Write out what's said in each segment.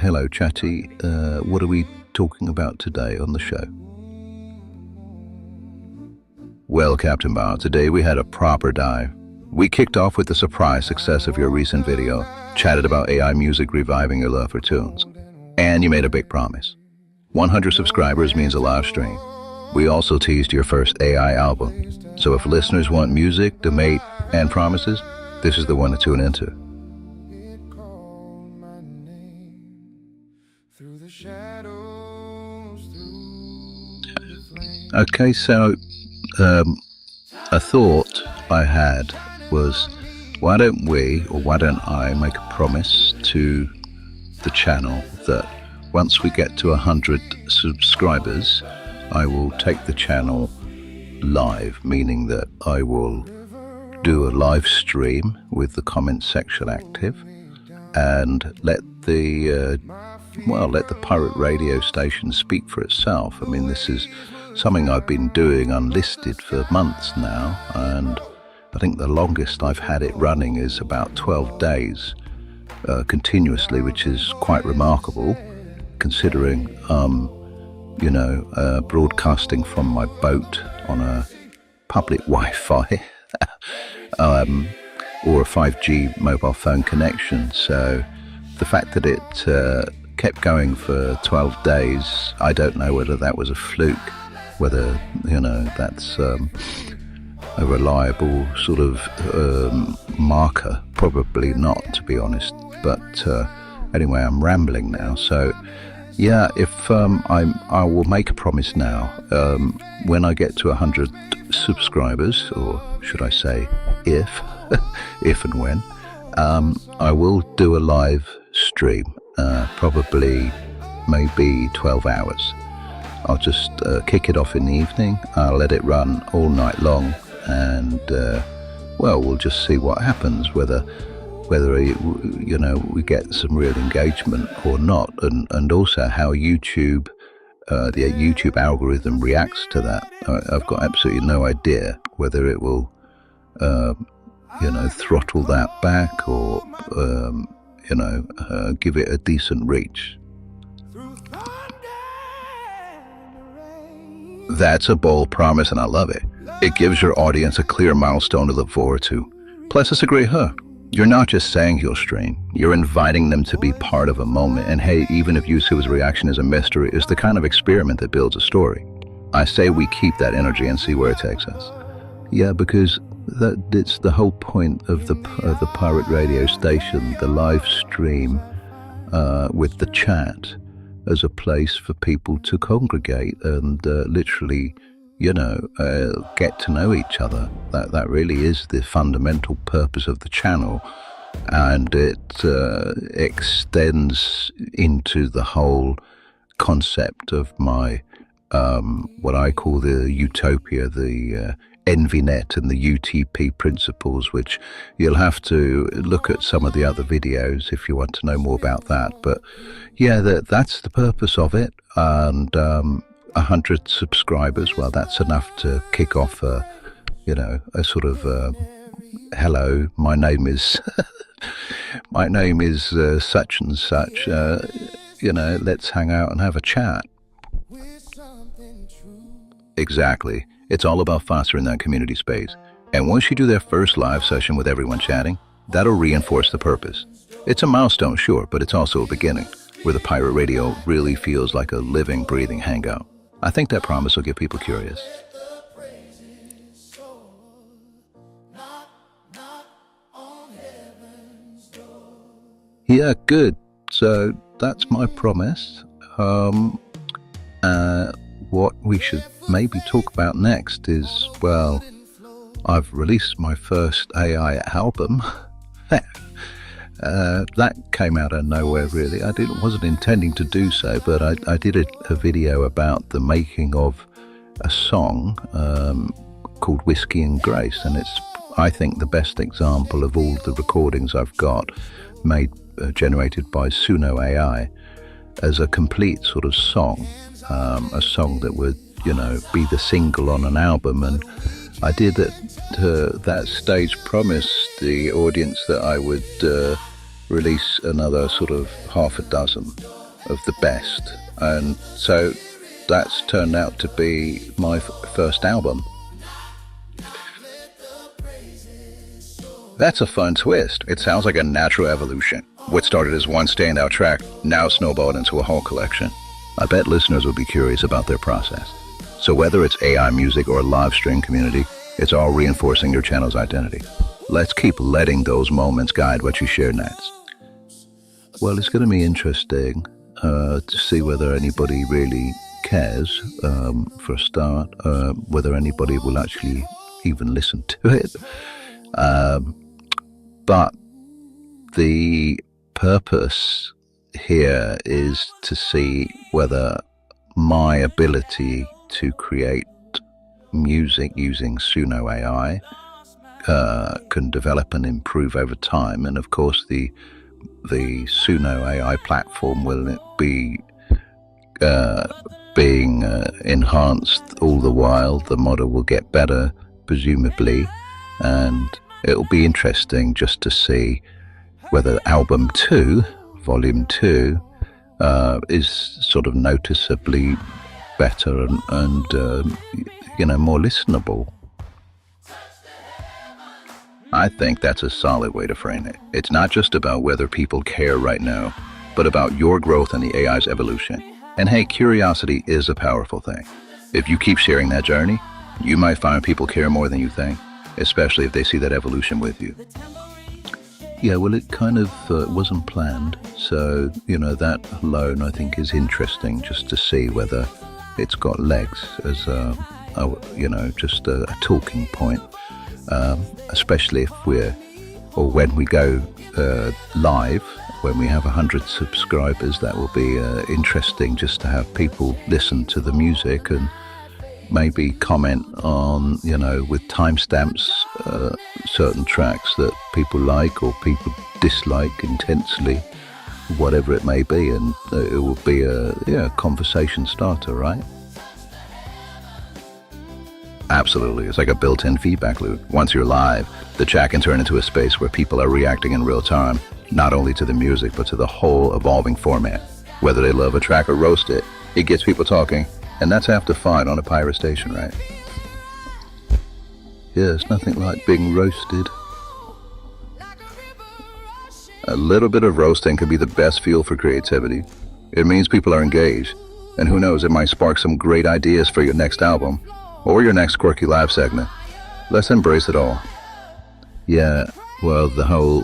hello, Chatty. What are we talking about today on the show? Well, Captain Bar, today we had a proper dive. We kicked off with the surprise success of your recent video, chatted about AI music reviving your love for tunes, and you made a big promise. 100 subscribers means a live stream. We also teased your first AI album, so if listeners want music, debate, and promises, this is the one to tune into. Okay, so a thought I had was, why don't I make a promise to the channel that once we get to 100 subscribers, I will take the channel live, meaning that I will do a live stream with the comment section active and let the pirate radio station speak for itself. I mean, this is something I've been doing unlisted for months now, and I think the longest I've had it running is about 12 days continuously, which is quite remarkable considering broadcasting from my boat on a public Wi-Fi or a 5G mobile phone connection. So the fact that it kept going for 12 days, I don't know whether that was a fluke, whether that's a reliable sort of marker. Probably not, to be honest. But anyway, I'm rambling now. So yeah, if I will make a promise now. When I get to 100 subscribers, or should I say, if and when, I will do a live stream. Probably maybe 12 hours. I'll just kick it off in the evening. I'll let it run all night long, and we'll just see what happens, whether we get some real engagement or not, and also how YouTube, the YouTube algorithm reacts to that. I've got absolutely no idea whether it will, throttle that back or, give it a decent reach. That's a bold promise, and I love it. It gives your audience a clear milestone to look forward to. Plus, it's a great hook. You're not just saying you'll stream, you're inviting them to be part of a moment. And hey, even if YouTube's reaction is a mystery, it's the kind of experiment that builds a story. I say we keep that energy and see where it takes us. Yeah, because it's the whole point of the pirate radio station, the live stream with the chat as a place for people to congregate and literally, get to know each other. That really is the fundamental purpose of the channel, and it extends into the whole concept of my what I call the utopia, the EnvyNet and the UTP principles, which you'll have to look at some of the other videos if you want to know more about that. But yeah, that's the purpose of it. And 100 subscribers, well, that's enough to kick off a sort of hello, my name is such and such, let's hang out and have a chat. Exactly. It's all about fostering that community space. And once you do that first live session with everyone chatting, that'll reinforce the purpose. It's a milestone, sure, but it's also a beginning, where the pirate radio really feels like a living, breathing hangout. I think that promise will get people curious. Yeah, good. So that's my promise. What we should maybe talk about next is, well, I've released my first AI album. That came out of nowhere, really. I wasn't intending to do so, but I did a video about the making of a song called Whiskey and Grace, and it's, I think, the best example of all the recordings I've got made, generated by Suno AI, as a complete sort of song, a song that would, be the single on an album. And I did at that stage promise the audience that I would release another sort of half a dozen of the best. And so that's turned out to be my first album. That's a fun twist. It sounds like a natural evolution. What started as one standout track now snowballed into a whole collection. I bet listeners will be curious about their process. So whether it's AI music or a live stream community, it's all reinforcing your channel's identity. Let's keep letting those moments guide what you share next. Well, it's going to be interesting to see whether anybody really cares, for a start, whether anybody will actually even listen to it. But the purpose here is to see whether my ability to create music using Suno AI can develop and improve over time. And of course, the Suno AI platform will be being enhanced all the while. The model will get better, presumably, and it'll be interesting just to see whether album 2, volume 2, is sort of noticeably better and more listenable. I think that's a solid way to frame it. It's not just about whether people care right now, but about your growth and the AI's evolution. And hey, curiosity is a powerful thing. If you keep sharing that journey, you might find people care more than you think, especially if they see that evolution with you. Yeah, well, it kind of wasn't planned. So, that alone I think is interesting, just to see whether it's got legs as just a talking point. Especially if when we go live, when we have 100 subscribers, that will be interesting just to have people listen to the music and maybe comment on, with timestamps, certain tracks that people like or people dislike intensely, whatever it may be, and it will be a conversation starter, right? Absolutely. It's like a built-in feedback loop. Once you're live, the chat can turn into a space where people are reacting in real time, not only to the music, but to the whole evolving format. Whether they love a track or roast it, it gets people talking, and that's half the fun on a pirate station, right? Yeah, it's nothing like being roasted. A little bit of roasting can be the best fuel for creativity. It means people are engaged, and who knows, it might spark some great ideas for your next album, or your next quirky live segment. Let's embrace it all. Yeah, well, the whole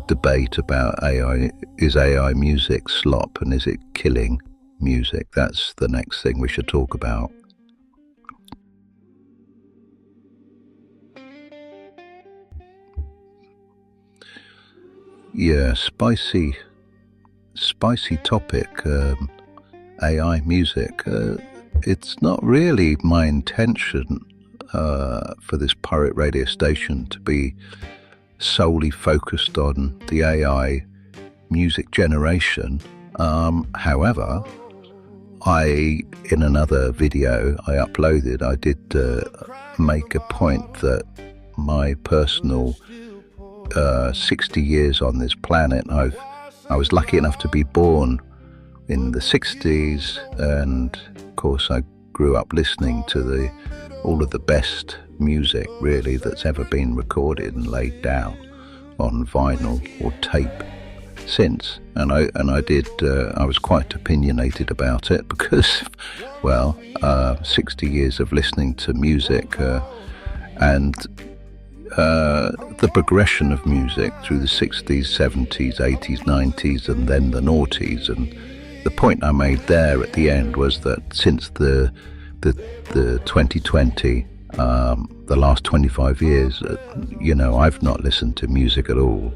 debate about AI, is AI music slop and is it killing music? That's the next thing we should talk about. Yeah, spicy topic, AI music. It's not really my intention for this pirate radio station to be solely focused on the AI music generation. However, in another video I uploaded, I did make a point that my personal 60 years on this planet, I was lucky enough to be born in the 60s, and of course I grew up listening to all of the best music really that's ever been recorded and laid down on vinyl or tape since, and I was quite opinionated about it because 60 years of listening to music and the progression of music through the 60s, 70s, 80s, 90s, and then the noughties. And the point I made there at the end was that since the 2020, the last 25 years, I've not listened to music at all.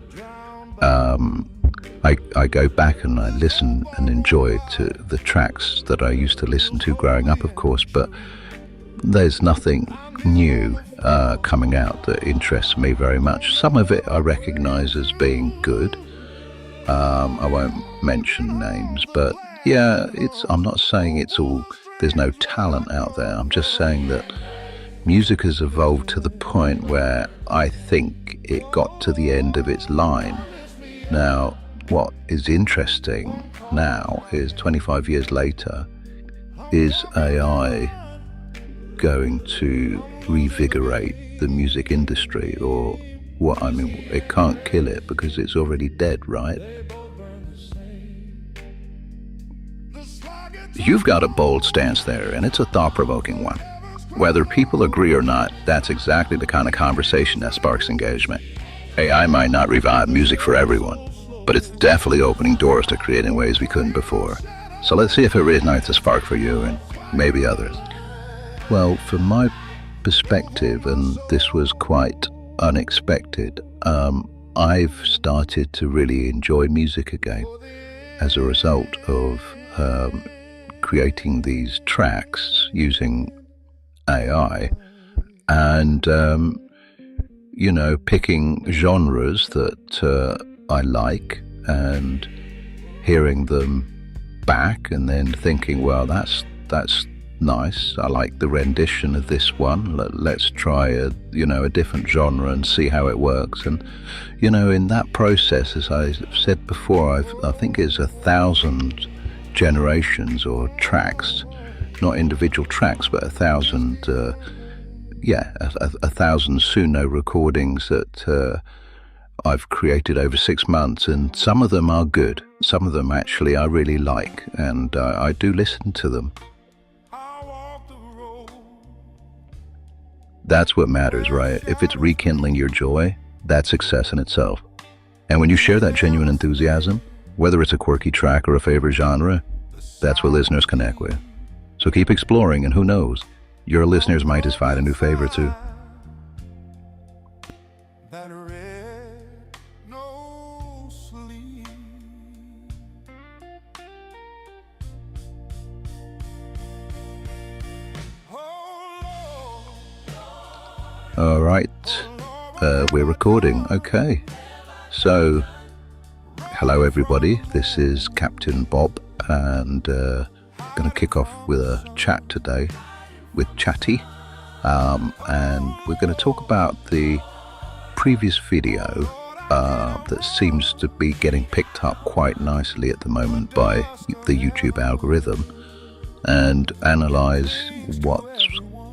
I go back and I listen and enjoy to the tracks that I used to listen to growing up, of course, but there's nothing new coming out that interests me very much. Some of it I recognize as being good. I won't mention names, but yeah, I'm not saying there's no talent out there. I'm just saying that music has evolved to the point where I think it got to the end of its line, Now, what is interesting now is 25 years later, is AI going to revigorate the music industry, or what? I mean, it can't kill it because it's already dead, right? You've got a bold stance there, and it's a thought-provoking one. Whether people agree or not, that's exactly the kind of conversation that sparks engagement. AI might not revive music for everyone, but it's definitely opening doors to create in ways we couldn't before. So let's see if it reignites a spark for you and maybe others. Well, from my perspective, and this was quite unexpected, I've started to really enjoy music again as a result of creating these tracks using AI and, picking genres that I like and hearing them back and then thinking, well, that's nice. I like the rendition of this one. Let's try a different genre and see how it works. And in that process, as I said before, I think it's 1,000 generations or tracks, not individual tracks, but 1,000 1,000 Suno recordings that I've created over 6 months, and some of them are good. Some of them actually I really like, and I do listen to them. That's what matters, right? If it's rekindling your joy, that's success in itself. And when you share that genuine enthusiasm, whether it's a quirky track or a favorite genre, that's what listeners connect with. So keep exploring, and who knows, your listeners might just find a new favorite too. All right, we're recording. Okay, so hello everybody. This is Captain Bob, and going to kick off with a chat today with Chatty, and we're going to talk about the previous video that seems to be getting picked up quite nicely at the moment by the YouTube algorithm, and analyze what's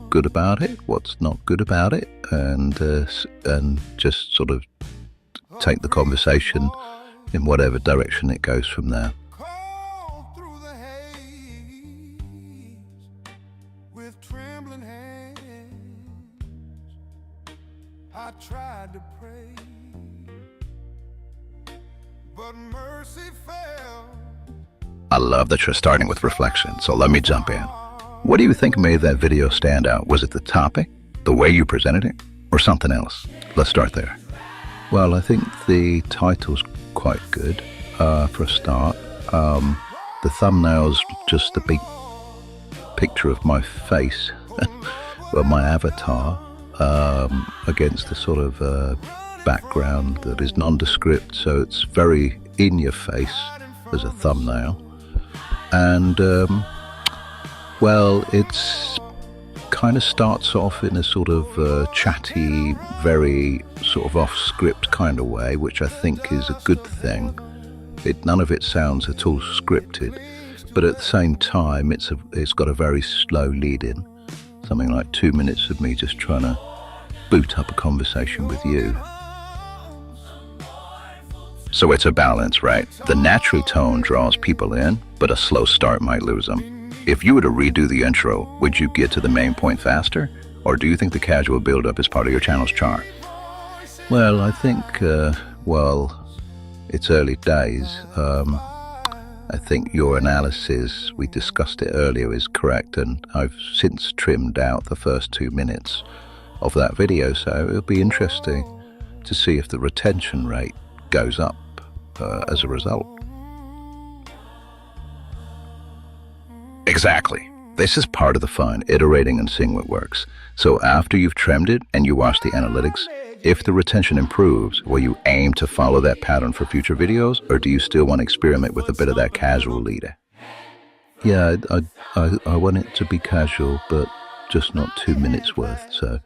good about it, what's not good about it, and just sort of take the conversation in whatever direction it goes from there. I tried to pray, but mercy fell. I love that you're starting with reflection, so let me jump in. What do you think made that video stand out? Was it the topic, the way you presented it, or something else? Let's start there. Well, I think the title's quite good for a start. The thumbnail's just a big picture of my face, well, my avatar, against the sort of background that is nondescript, so it's very in your face as a thumbnail. And well, it's kind of starts off in a sort of chatty, very sort of off-script kind of way, which I think is a good thing. None of it sounds at all scripted, but at the same time, it's got a very slow lead-in, something like 2 minutes of me just trying to boot up a conversation with you. So it's a balance, right? The natural tone draws people in, but a slow start might lose them. If you were to redo the intro, would you get to the main point faster? Or do you think the casual build-up is part of your channel's charm? Well, I think, it's early days. I think your analysis, we discussed it earlier, is correct, and I've since trimmed out the first 2 minutes of that video, so it'll be interesting to see if the retention rate goes up as a result. Exactly. This is part of the fun, iterating and seeing what works. So after you've trimmed it and you watch the analytics, if the retention improves, will you aim to follow that pattern for future videos, or do you still want to experiment with a bit of that casual leader? Yeah, I want it to be casual, but just not 2 minutes worth. So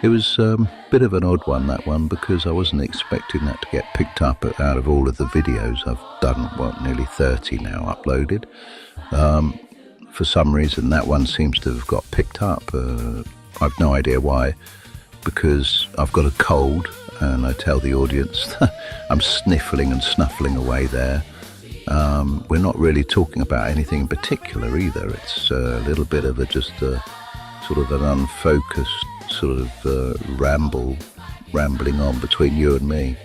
It was a bit of an odd one, that one, because I wasn't expecting that to get picked up out of all of the videos. I've done, nearly 30 now uploaded. For some reason, that one seems to have got picked up. I've no idea why, because I've got a cold, and I tell the audience I'm sniffling and snuffling away there. We're not really talking about anything in particular either. It's a little bit of just a sort of an unfocused sort of rambling on between you and me.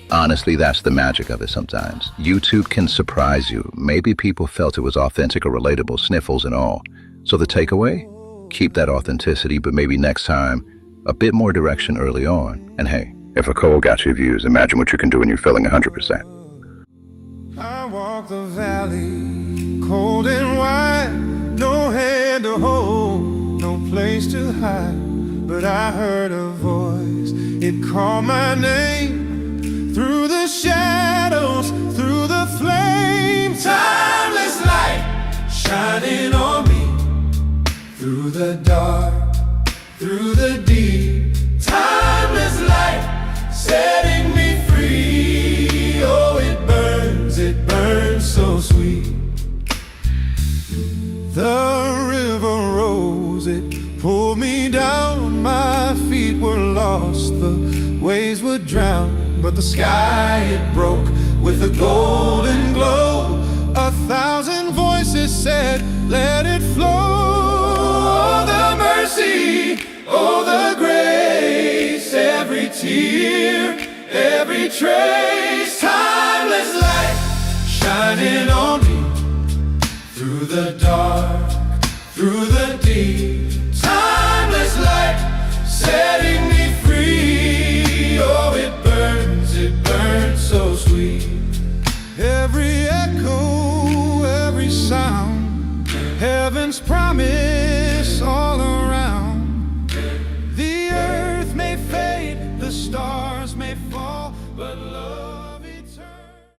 Honestly, that's the magic of it sometimes. YouTube can surprise you. Maybe people felt it was authentic or relatable, sniffles and all. So the takeaway? Keep that authenticity, but maybe next time, a bit more direction early on. And hey, if a cold got your views, imagine what you can do when you're feeling 100%. I walk the valley, cold and wide, no hand to hold, no place to hide. But I heard a voice, it called my name, through the shadows, through the flame. Timeless light shining on me, through the dark, through the deep. Timeless light setting me free. Oh, it burns so sweet. The river rose, it pulled me down. My feet were lost, the waves would drown. But the sky, it broke with a golden glow. 1,000 voices said, let it flow. Oh, the mercy, oh, the grace, every tear, every trace. Timeless light shining on me, through the dark, through the deep. Timeless light setting me free. Oh, it burns so sweet. Every echo, every sound, heaven's promise